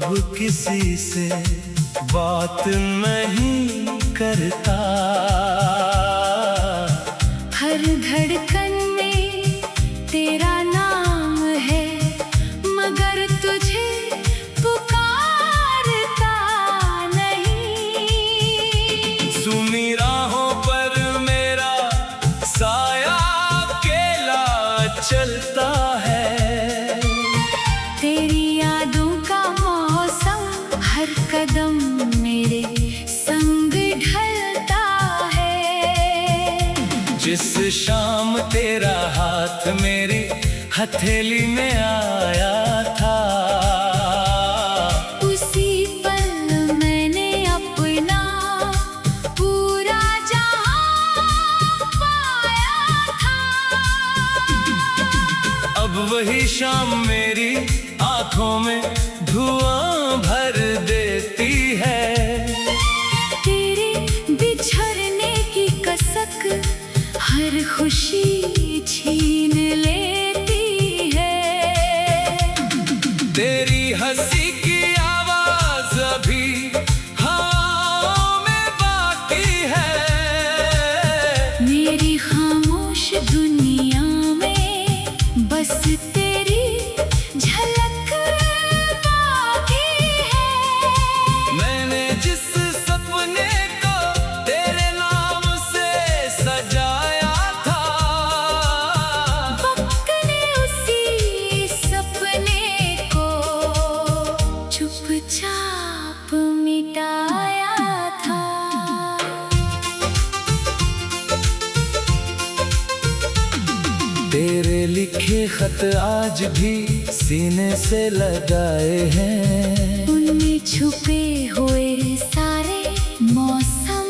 किसी से बात नहीं करता। हर धड़कन में तेरा नाम है, मगर तुझे पुकारता नहीं। सुनी राहों पर मेरा साया अकेला चलता है। तेरी यादों का मौसम हर कदम मेरे संग ढलता है। जिस शाम तेरा हाथ मेरी हथेली में आया था, उसी पल मैंने अपना पूरा जहां पाया था। अब वही शाम मेरी आंखों में धुआं भर देती है। तेरे बिछड़ने की कसक हर खुशी छीन लेती है। तेरी हंसी की आवाज अभी हवाओं में बाकी है। मेरी खामोश दुनिया में बस तेरी झलक बाकी है। मैंने जिस सपने को तेरे नाम से सजाया था, वक्त ने उसी सपने को चुपचाप मिटाया था। तेरे लिखे खत आज भी सीने से लगाए हैं। उनमें छुपे हुए सारे मौसम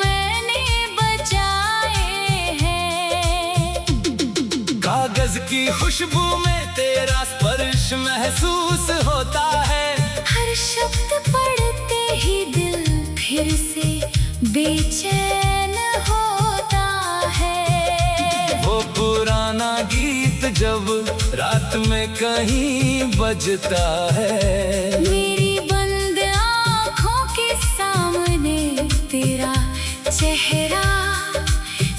मैंने बचाए हैं। कागज की खुशबू में तेरा स्पर्श महसूस होता है। हर शब्द पढ़ते ही दिल फिर से बेचैन होता है। वो पुराना गीत जब रात में कहीं बजता है। मेरी बंद आँखों के सामने तेरा चेहरा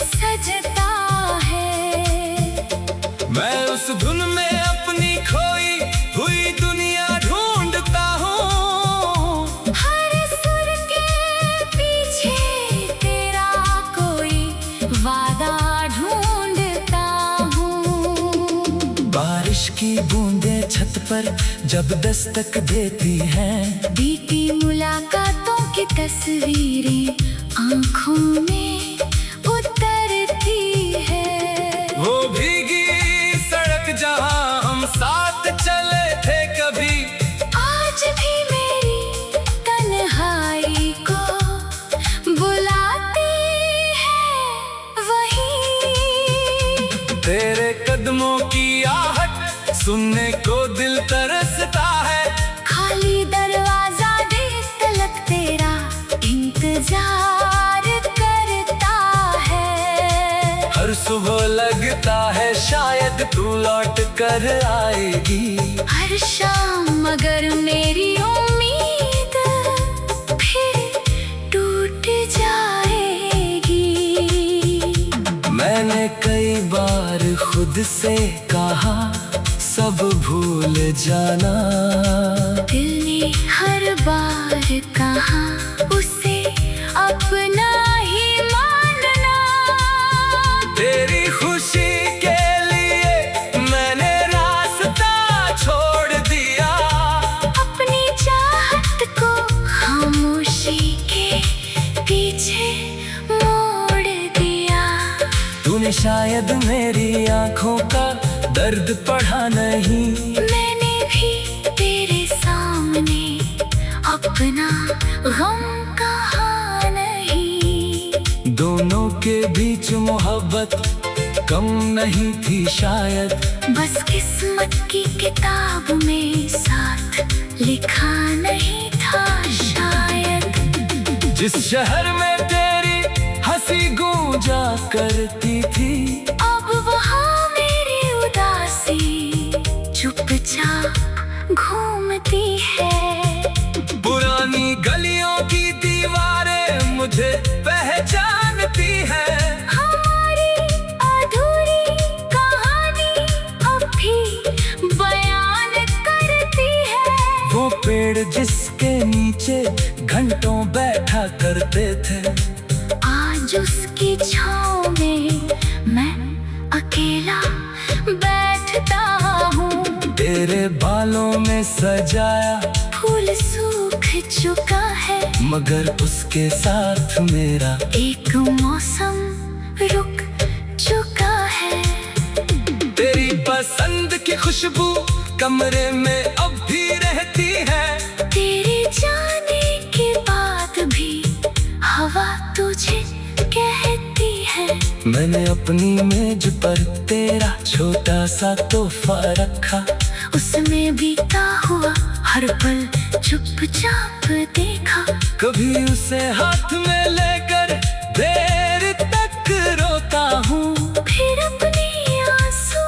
सजता है। मैं उस धुन में अपनी खोई हुई दुनिया ढूंढता हूँ। हर सुर के पीछे तेरा कोई वादा ढूंढता हूँ। बारिश की बूंदें छत पर जब दस्तक देती हैं, बीती मुलाकातों की तस्वीरें आँखों में उतरती है। वो भीगी सड़क जहाँ हम साथ चले थे कभी, आज भी मेरी तन्हाई को बुलाती है वही। तेरे कदमों की आहट सुनने को दिल तरसता है। खाली दरवाजा देख तलक तेरा इंतजार करता है। हर सुबह लगता है शायद तू लौट कर आएगी। हर शाम मगर मेरी उम्मीद फिर टूट जाएगी। मैंने कई बार खुद से कहा सब भूल जाना। दिल ने हर बार कहा उसे अपना ही मानना। तेरी खुशी के लिए मैंने रास्ता छोड़ दिया। अपनी चाहत को खामोशी के पीछे मोड़ दिया। तूने शायद मेरी आंखों का दर्द पढ़ा नहीं। मैंने भी तेरे सामने अपना गम कहा नहीं। दोनों के बीच मोहब्बत कम नहीं थी शायद। बस किस्मत की किताब में साथ लिखा नहीं था शायद। जिस शहर में तेरी हंसी गूंजा करती थी, अब वहाँ मेरी उदासी चुपचाप घूमती है। जिसके नीचे घंटों बैठा करते थे, आज उसकी छाँव में मैं अकेला बैठता हूँ। तेरे बालों में सजाया फूल सूख चुका है, मगर उसके साथ मेरा एक मौसम रुक चुका है। तेरी पसंद की खुशबू कमरे में अब भी रहती है, तेरे जाने के बाद भी हवा तुझे कहती है। मैंने अपनी मेज पर तेरा छोटा सा तोहफा रखा, उसमें बीता हुआ हर पल चुपचाप देखा। कभी उसे हाथ में लेकर देर तक रोता हूँ, फिर अपने आंसू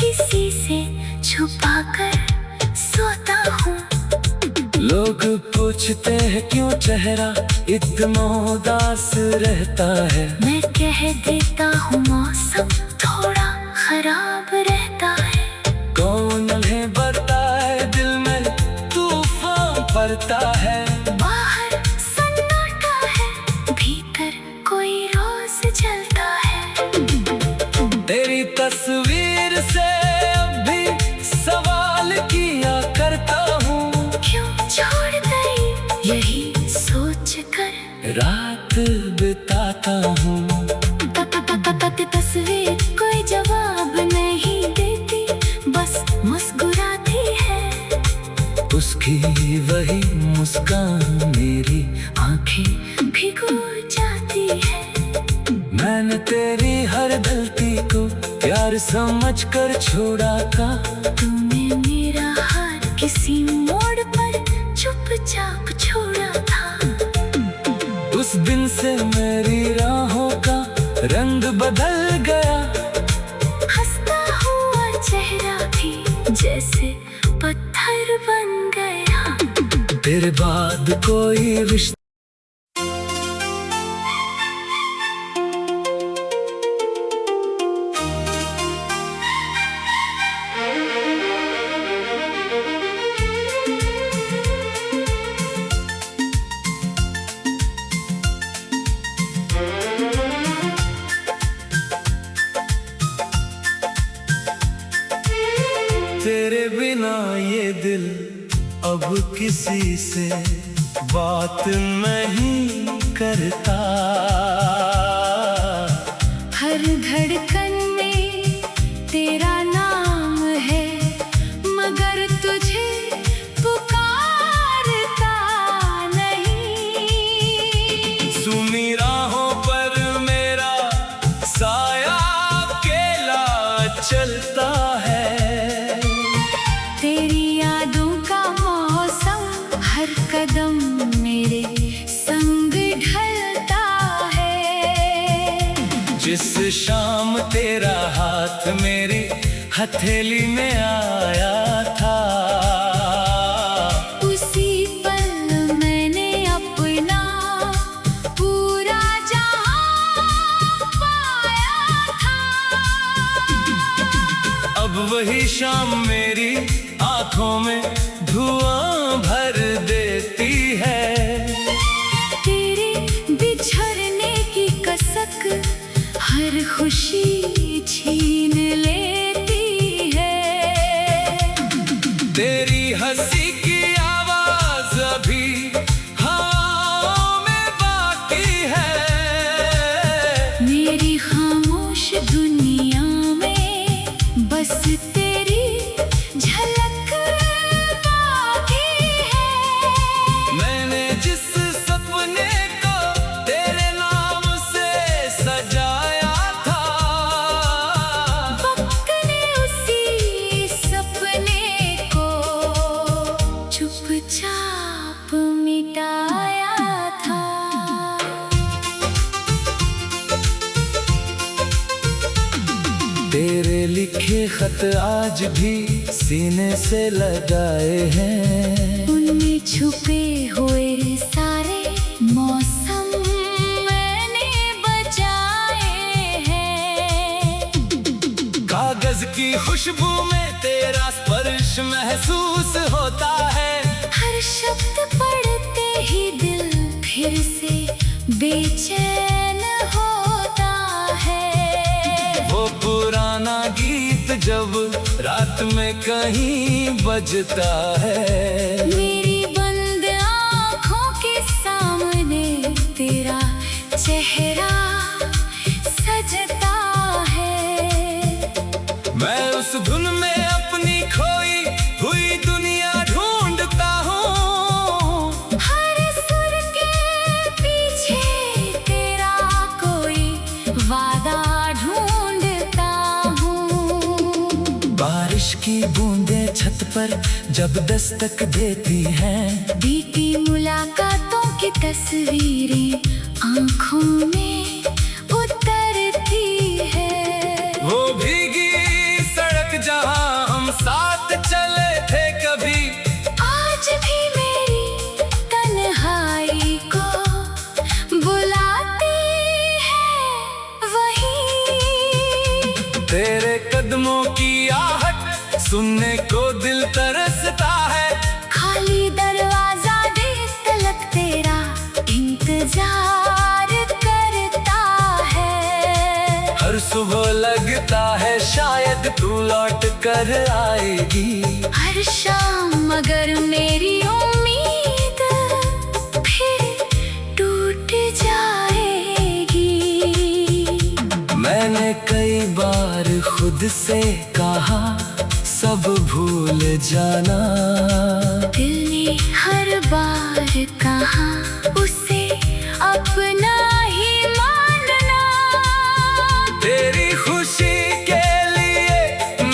किसी से छुपाकर सोता हूँ। लोग पूछते हैं क्यों चेहरा इतना उदास रहता है, मैं कह देता हूँ मौसम थोड़ा खराब रहता है। कौन उन्हें बताए दिल में तूफान पड़ता है। बाहर सन्नाटा है, भीतर कोई रोज जलता है। तेरी तस्वीर से अब भी सवाल किया करता हूँ, क्यों छोड़ गई यही सोच कर रात बिताता हूँ। तस्वीर कोई जवाब नहीं देती, बस मुस्कुराती है। उसकी वही मुस्कान मेरी आंखें भिगो जाती है। मैंने तेरी हर गलती को प्यार समझकर छोड़ा था, तूने मेरा हाथ किसी मोड़ पर चुपचाप छोड़ा था। उस दिन से मेरी राहों का रंग बदल गया, हंसता हुआ चेहरा भी जैसे पत्थर बन गया। तेरे बाद कोई रिश्ता तेरे बिना ये दिल अब किसी से बात नहीं करता। हर धड़कन में तेरा नाम है, मगर तुझे पुकारता नहीं। सुनी राहों पर मेरा साया अकेला चलता है, तेरी यादों का मौसम हर कदम मेरे संग ढलता है। जिस शाम तेरा हाथ मेरी हथेली में आया था, उसी पल मैंने अपना पूरा जहां पाया था। अब वही शाम मेरी आंखों में धुआं भर देती है। तेरे बिछड़ने की कसक हर खुशी छीन लेती है। तेरी हंसी की आवाज अभी हवाओं में बाकी है, मेरी खामोश दुनिया में बस तेरी झलक बाकी है। मैंने जिस सपने को तेरे नाम से सजाया था, वक्त ने उसी सपने को चुपचाप मिटाया था। तेरे लिखे खत आज भी सीने से लगाए हैं, उनमें छुपे हुए सारे मौसम मैंने बचाए हैं। कागज की खुशबू में तेरा स्पर्श महसूस होता है, हर शब्द पढ़ते ही दिल फिर से बेचैन होता है। वो पुराना गीत जब रात में कहीं बजता है, मेरी बंद आँखों के सामने तेरा चेहरा सजता है। मैं उस धुन में अपनी खोई हुई दुनिया ढूंढता हूँ। हर सुर के पीछे तेरा कोई वादा ढूंढता हूँ। बारिश की बूंदें छत पर जब दस्तक देती हैं, बीती मुलाकातों की तस्वीरें आँखों में उतरती है। वो भीगी सड़क जहाँ हम साथ चले थे कभी, आज भी मेरी तन्हाई को बुलाती है वही। तेरे कदमों की आहट सुनने को दिल तरसता है। खाली दरवाजा देख तलक तेरा इंतजार करता है। हर सुबह लगता है शायद तू लौट कर आएगी। हर शाम मगर मेरी उम्मीद फिर टूट जाएगी। मैंने कई बार खुद से कहा सब भूल जाना, दिल ने हर बार कहा उसे अपना ही मानना। तेरी खुशी के लिए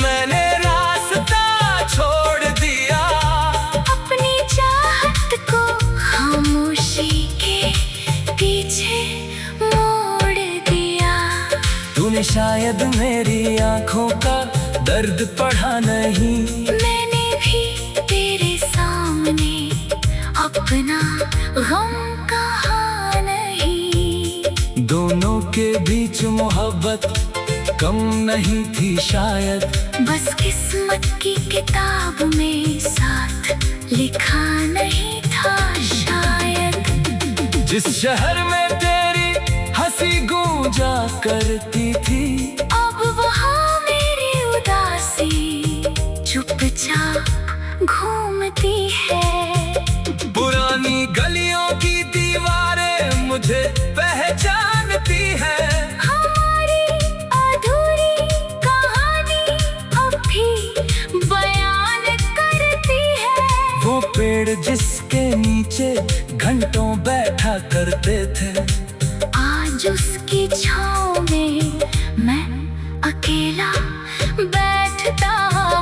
मैंने रास्ता छोड़ दिया, अपनी चाहत को खामोशी के पीछे मोड़ दिया। तूने शायद मेरी आंखों का दर्द पढ़ा नहीं, मैंने भी तेरे सामने अपना गम कहा नहीं। दोनों के बीच मोहब्बत कम नहीं थी शायद, बस किस्मत की किताब में साथ लिखा नहीं था शायद। जिस शहर में तेरी हंसी गूंजा करती थी, अब वहाँ मेरी उदासी चुपचाप घूमती है। पुरानी गलियों की दीवारें मुझे पहचानती है। हमारी अधूरी कहानी अब भी बयान करती है। वो पेड़ जिसके नीचे घंटों बैठा करते थे, आज उसकी छाँव में मैं अकेला बैठता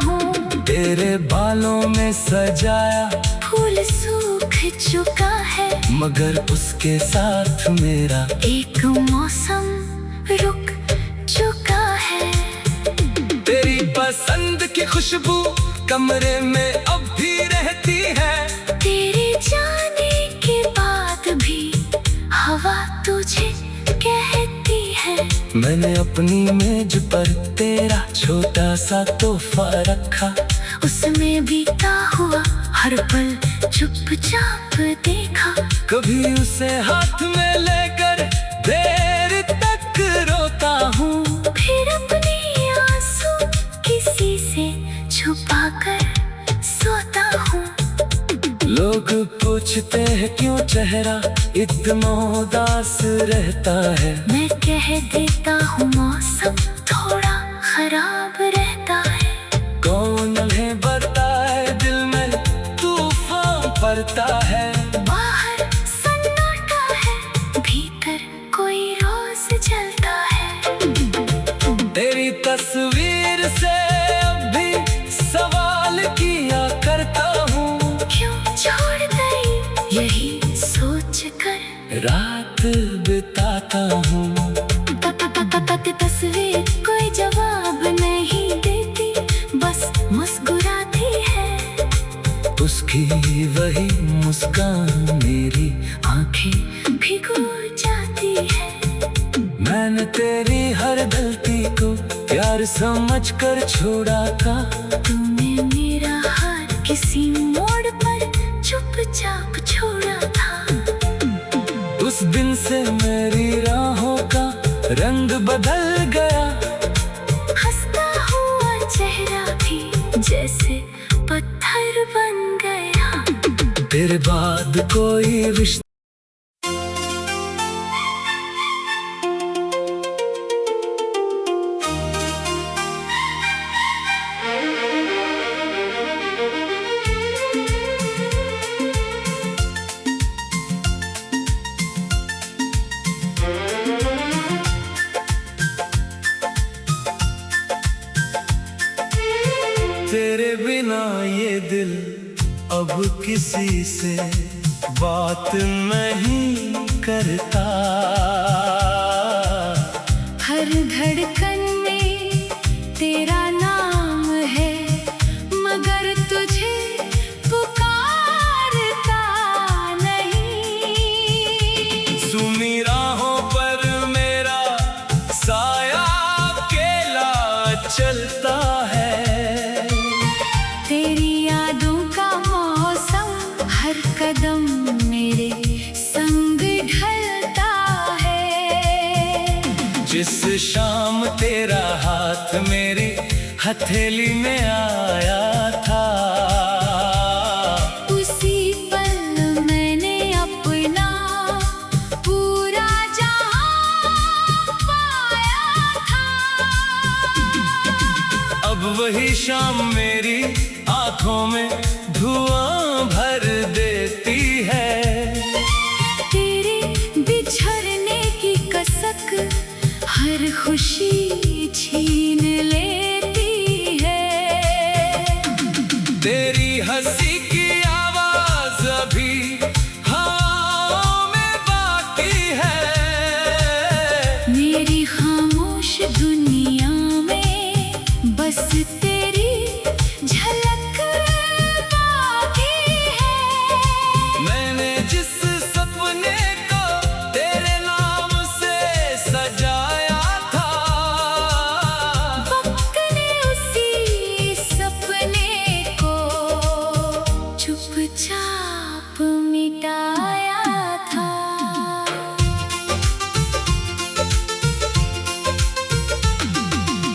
हूँ। तेरे बालों में सजाया फूल सूख चुका है, मगर उसके साथ मेरा एक मौसम रुक चुका है। तेरी पसंद की खुशबू कमरे में अब भी रहती है। तेरे जाने के बाद भी हवा तुझे कहती है। मैंने अपनी मेज पर तेरा छोटा सा तोहफा रखा, उसमें बीता हुआ हर पल चुपचाप देखा। कभी उसे हाथ में लेकर देर तक रोता हूँ, फिर अपने आंसू किसी से छुपा कर सोता हूँ। लोग पूछते हैं क्यों चेहरा इतना उदास रहता है, मैं कह देता हूँ मौसम थोड़ा खराब रहता है। कौन उन्हें बताए दिल में तूफान पड़ता है। बाहर सन्नाटा है, भीतर कोई रोज जलता है। तेरी तस्वीर से अब भी सवाल किया करता हूँ, क्यों छोड़ गई यही सोच कर रात बिताता हूँ। तस्वीर कोई जवाब नहीं देती, बस मुस्कुराती है। उसकी वही मुस्कान मेरी आंखें भिगो जाती है। मैंने तेरी हर गलती को प्यार समझ कर छोड़ा था। तूने मेरा हाथ किसी मोड़ पर चुप चुपचाप छोड़ा था। उस दिन से मेरी राहों का रंग बदल गया, हंसता हुआ चेहरा भी जैसे पत्थर बन गया। तेरे बाद कोई रिश्ता तेरे बिना ये दिल अब किसी से बात नहीं करता। हर धड़कन में तेरा नाम है, मगर तुझे पुकारता नहीं। सुनी राहों पर मेरा साया अकेला चलता है। तेरी यादों का मौसम हर कदम मेरे संग ढलता है। जिस शाम तेरा हाथ मेरी हथेली में आया था, उसी पल मैंने अपना पूरा जहां पाया था। अब वही शाम मेरी आंखों में धुआं भर देती है। तेरे बिछड़ने की कसक हर खुशी छीन लेती है। तेरी हंसी की आवाज अभी हवाओं में बाकी है। मेरी खामोश दुनिया में बस तेरी झलक बाकी है। मैंने जिस सपने को तेरे नाम से सजाया था, वक्त ने उसी सपने को चुपचाप मिटाया था।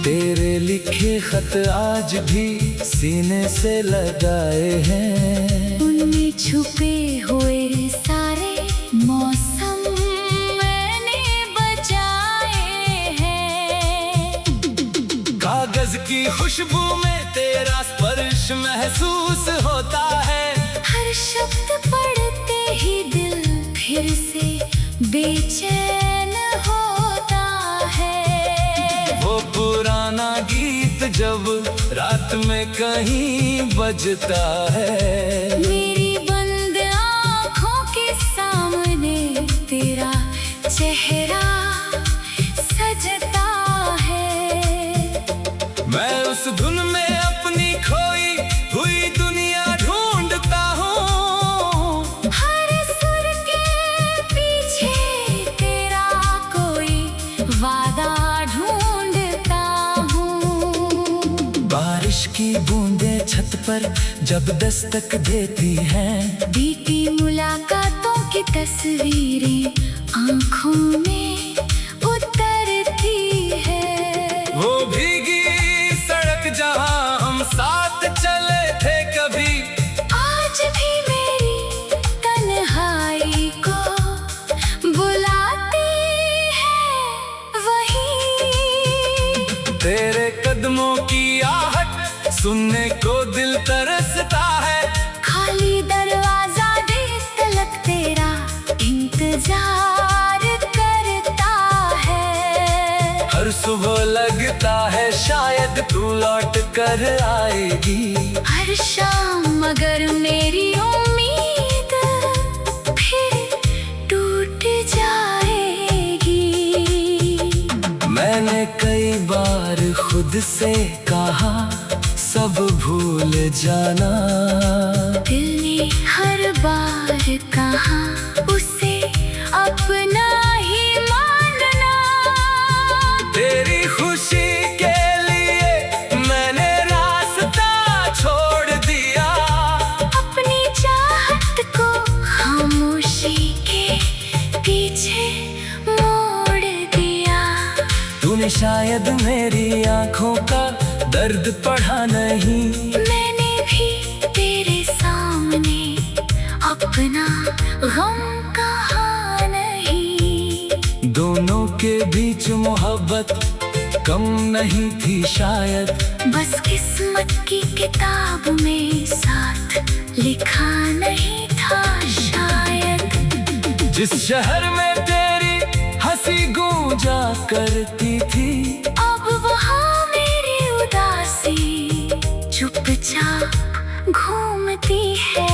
तेरे लिखे खत आज भी सीने से लगाए हैं। उनमें छुपे हुए सारे मौसम मैंने बचाए हैं। कागज की खुशबू में तेरा स्पर्श महसूस होता है। हर शब्द पढ़ते ही दिल फिर से बेचैन होता है। वो पुराना गीत जब रात में कहीं बजता है। मेरी बंद आँखों के सामने तेरा चेहरा सजता है। मैं उस धुन में अपनी खोई हुई दुनिया ढूंढता हूँ। हर सुर के पीछे तेरा कोई वादा ढूंढता हूँ। बारिश की बूंदें छत पर जब दस्तक देती हैं, बीती मुलाकातों की तस्वीरें आँखों में उतरती है। वो भीगी सड़क जहाँ हम साथ चले थे कभी, आज भी मेरी तन्हाई को बुलाती है वही। तेरे कदमों की आहट सुनने को दिल तरसता है। खाली दरवाजा देख तलक तेरा इंतजार करता है। हर सुबह लगता है शायद तू लौट कर आएगी। हर शाम मगर मेरी उम्मीद फिर टूट जाएगी। मैंने कई बार खुद से कहा सब भूल जाना, दिल ने हर बार कहा उसे अपना ही मानना। तेरी खुशी के लिए मैंने रास्ता छोड़ दिया। अपनी चाहत को पीछे मोड़ दिया। तूने शायद मेरी आंखों का दर्द पढ़ा नहीं। मैंने भी तेरे सामने अपना गम कहा नहीं। दोनों के बीच मोहब्बत कम नहीं थी शायद, बस किस्मत की किताब में साथ लिखा नहीं था शायद। जिस शहर में तेरी हंसी गूंजा करती थी, अब वहाँ मेरी उदासी चुपचाप घूमती है।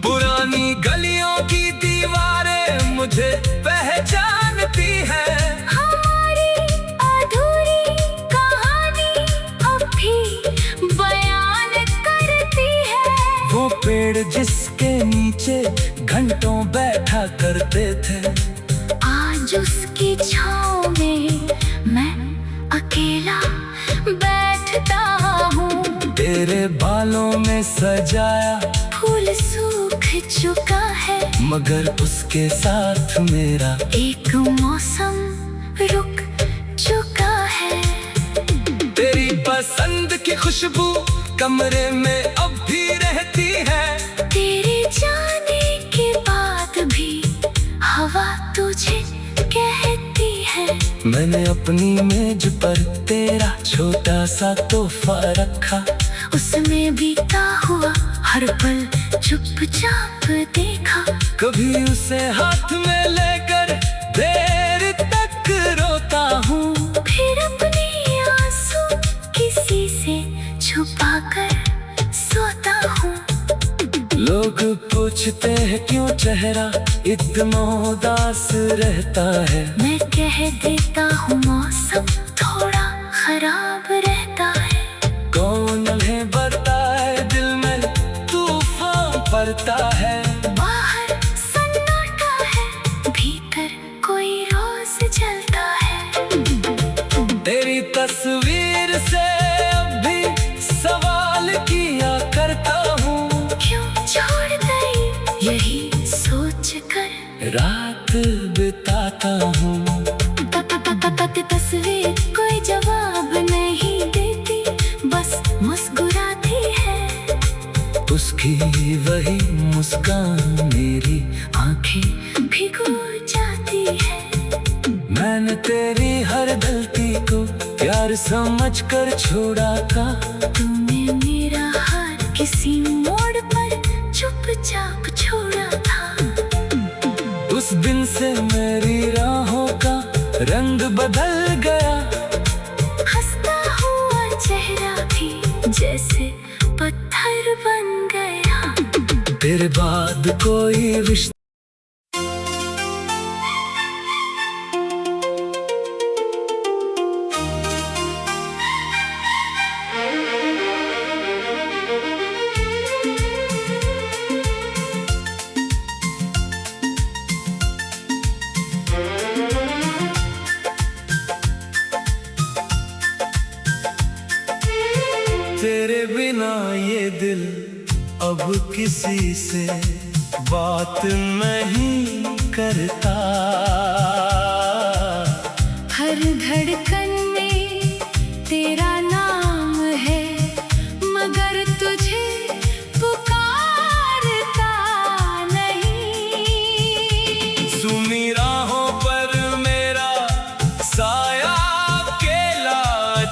पुरानी गलियों की दीवारें मुझे पहचानती है। हमारी अधूरी कहानी अब भी बयान करती है। वो पेड़ जिसके नीचे घंटों बैठा करते थे, आज उसकी छाँव में मैं अकेला बैठता हूँ। तेरे बालों में सजाया फूल सूख चुका है, मगर उसके साथ मेरा एक मौसम रुक चुका है। तेरी पसंद की खुशबू कमरे में अब भी रहती है। तेरे जाने के बाद भी हवा तुझे कहती है। मैंने अपनी मेज पर तेरा छोटा सा तोहफा रखा, उसमें बीता हुआ हर पल चुपचाप देखा। कभी उसे हाथ में लेकर देर तक रोता हूँ, फिर अपने आंसू किसी से छुपाकर सोता हूँ। लोग पूछते हैं क्यों चेहरा इतना उदास रहता है। मैं कह देता हूँ मौसम थोड़ा खराब रहता है। कौन उन्हें बताए दिल में तूफान पड़ता है। बाहर सन्नाटा है, भीतर कोई रोज जलता है। तेरी तस्वीर से अब भी सवाल किया करता हूँ, क्यों छोड़ गई यही सोच कर रात बिताता हूँ। तस्वीर कोई जवाब नहीं देती, बस मुस्कुराती है। उसकी वही मुस्कान मेरी आंखें भिगो जाती है। मैंने तेरी हर गलती को प्यार समझ कर छोड़ा था। तूने मेरा हार किसी मोड़ पर चुपचाप छोड़ा था। उस दिन से मेरी राहों का रंग बदल गया। हंसता हुआ चेहरा भी जैसे पत्थर बन गया। तेरे बाद कोई रिश्ता तेरे बिना ये दिल अब किसी से बात नहीं करता। हर धड़कन में तेरा नाम है, मगर तुझे पुकारता नहीं। सुनी राहों पर मेरा साया अकेला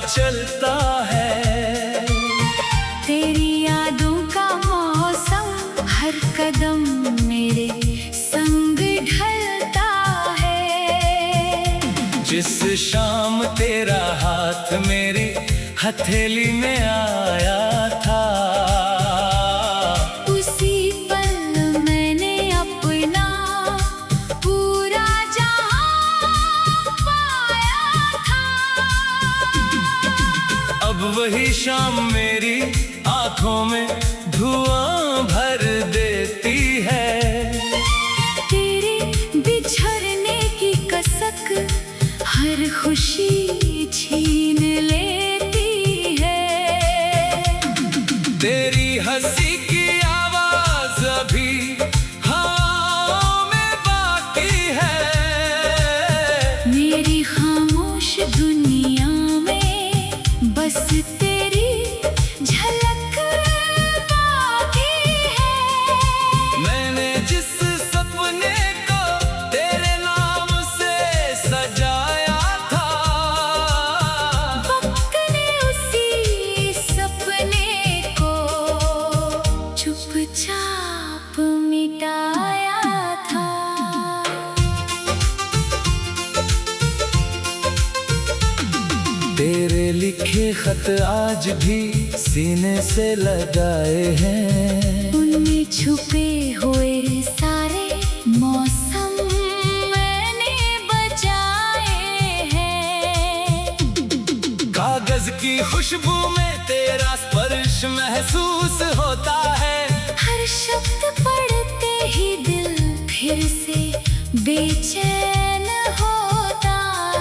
चलता है। तेरी यादों का मौसम हर कदम मेरे संग ढलता है। जिस शाम तेरा हाथ मेरी हथेली में आया था, उसी पल मैंने अपना पूरा जहां पाया था। अब वही शाम मेरी आंखों में धुआं भर देती है। तेरे बिछड़ने की कसक हर खुशी छीन लेती है। तेरी हंसी की आवाज अभी हवाओं में बाकी है। तेरे लिखे खत आज भी सीने से लगाए हैं, उनमें छुपे हुए सारे मौसम मैंने बचाए हैं। कागज की खुशबू में तेरा स्पर्श महसूस होता है, हर शब्द पढ़ते ही दिल फिर से बेचैन होता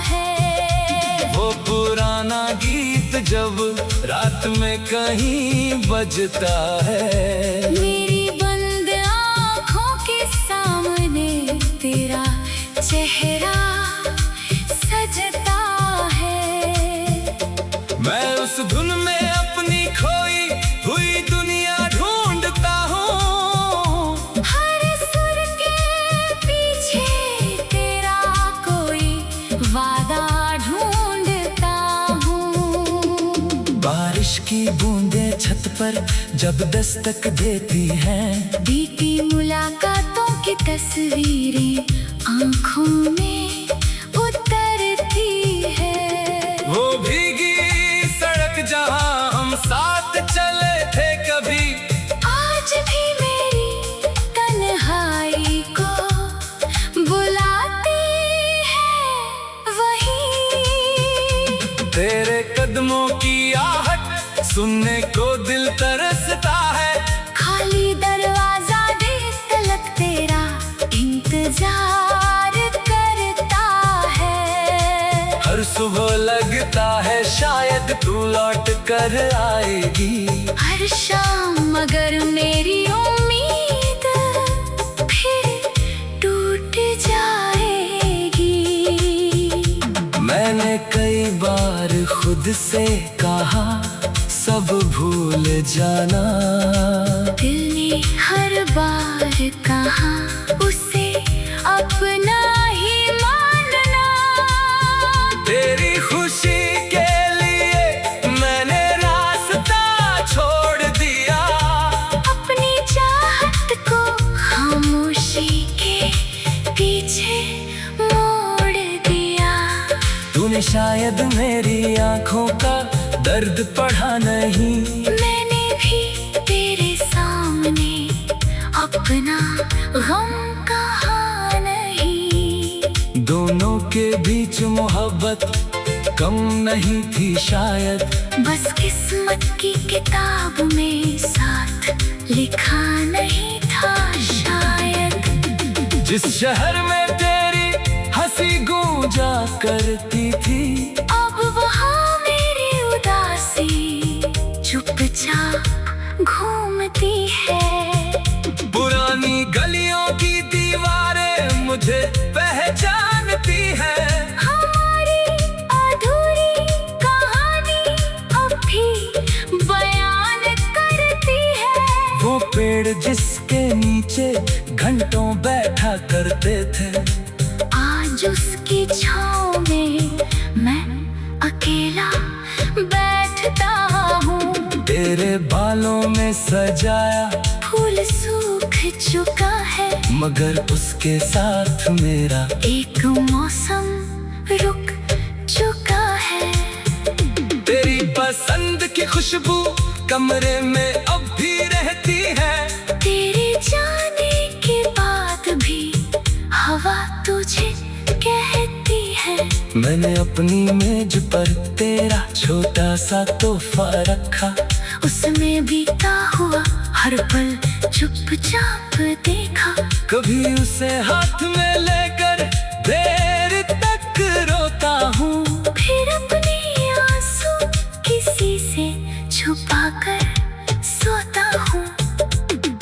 है। वो पुराना गीत जब रात में कहीं बजता है, मेरी बंद आँखों के सामने तेरा चेहरा सजता है। मैं उस धुन में अपनी खोई हुई दुनिया ढूंढता हूँ, हर सुर के पीछे तेरा कोई वादा ढूंढता हूँ। बारिश की बूंदें छत पर जब दस्तक देती हैं, बीती मुलाकातों की तस्वीरें आँखों में उतरती है। वो भीगी सड़क जहाँ हम साथ चले थे कभी, आज भी मेरी तन्हाई को बुलाती है वही। तेरे कदमों की आहट सुनने को दिल तरसता है, खाली दरवाजा देख तलक तेरा इंतजार करता है। हर सुबह लगता है शायद तू लौट कर आएगी, हर शाम मगर मेरी उम्मीद फिर टूट जाएगी। मैंने कई बार खुद से कहा सब भूल जाना, दिल ने हर बार कहा उसे अपना ही मानना। तेरी खुशी के लिए मैंने रास्ता छोड़ दिया, अपनी चाहत को खामोशी के पीछे मोड़ दिया। तूने शायद मेरी आंखों का दर्द पढ़ा नहीं, मैंने भी तेरे सामने अपना गम कहा नहीं। दोनों के बीच मोहब्बत कम नहीं थी शायद, बस किस्मत की किताब में साथ लिखा नहीं था शायद। जिस शहर में तेरी हंसी गूंजा करती थी, अब वहाँ मेरी उदासी चुपचाप घूमती है। पुरानी गलियों की दीवारें मुझे पहचानती है, हमारी अधूरी कहानी अब भी बयान करती है। वो पेड़ जिसके नीचे घंटों बैठा करते थे, आज उसकी छाँव में मैं अकेला बैठता हूँ। तेरे बालों में सजाया फूल सूख चुका है, मगर उसके साथ मेरा एक मौसम रुक चुका है। तेरी पसंद की खुशबू कमरे में अब भी रहती है, तेरे जाने के बाद भी हवा तुझे कहती है। मैंने अपनी मेज पर तेरा छोटा सा तोहफा रखा, उसमें बीता हुआ हर पल चुपचाप देखा। कभी उसे हाथ में लेकर देर तक रोता हूँ, फिर अपने आंसू किसी से छुपा कर सोता हूँ।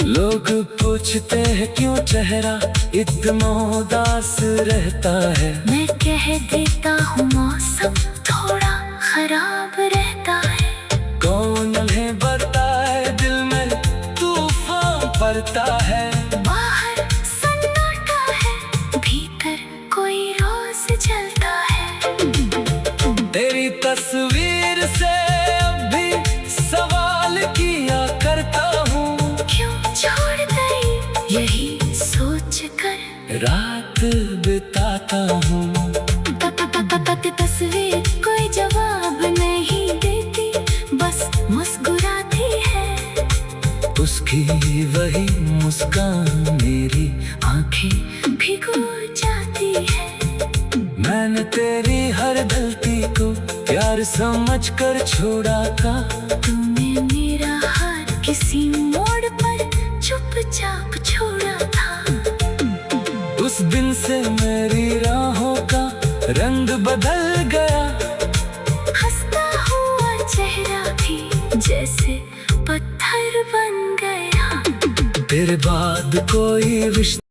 लोग पूछते हैं क्यों चेहरा इतना उदास रहता है, मैं कह देता हूँ मौसम थोड़ा खराब रहता है। कौन उन्हें बताए दिल में तूफान पड़ता है, बाहर सन्नाटा है, भीतर कोई रोज जलता है। तेरी तस्वीर से अब भी सवाल किया करता हूँ, क्यों छोड़ गई यही सोच कर रात बिताता हूँ। मुस्कुराती तस्वीर कोई जवाब नहीं देती, बस मुस्कुराती है। उसकी वही मुस्कान मेरी आंखें भिगो जाती है। मैंने तेरी हर गलती को प्यार समझ कर छोड़ा था। तूने मेरा हाथ किसी मोड़ पर चुपचाप छोड़ा था। उस दिन से मेरी राहों का रंग बदल गया। हंसता हुआ चेहरा भी जैसे पत्थर बन गया। तेरे बाद कोई रिश्ता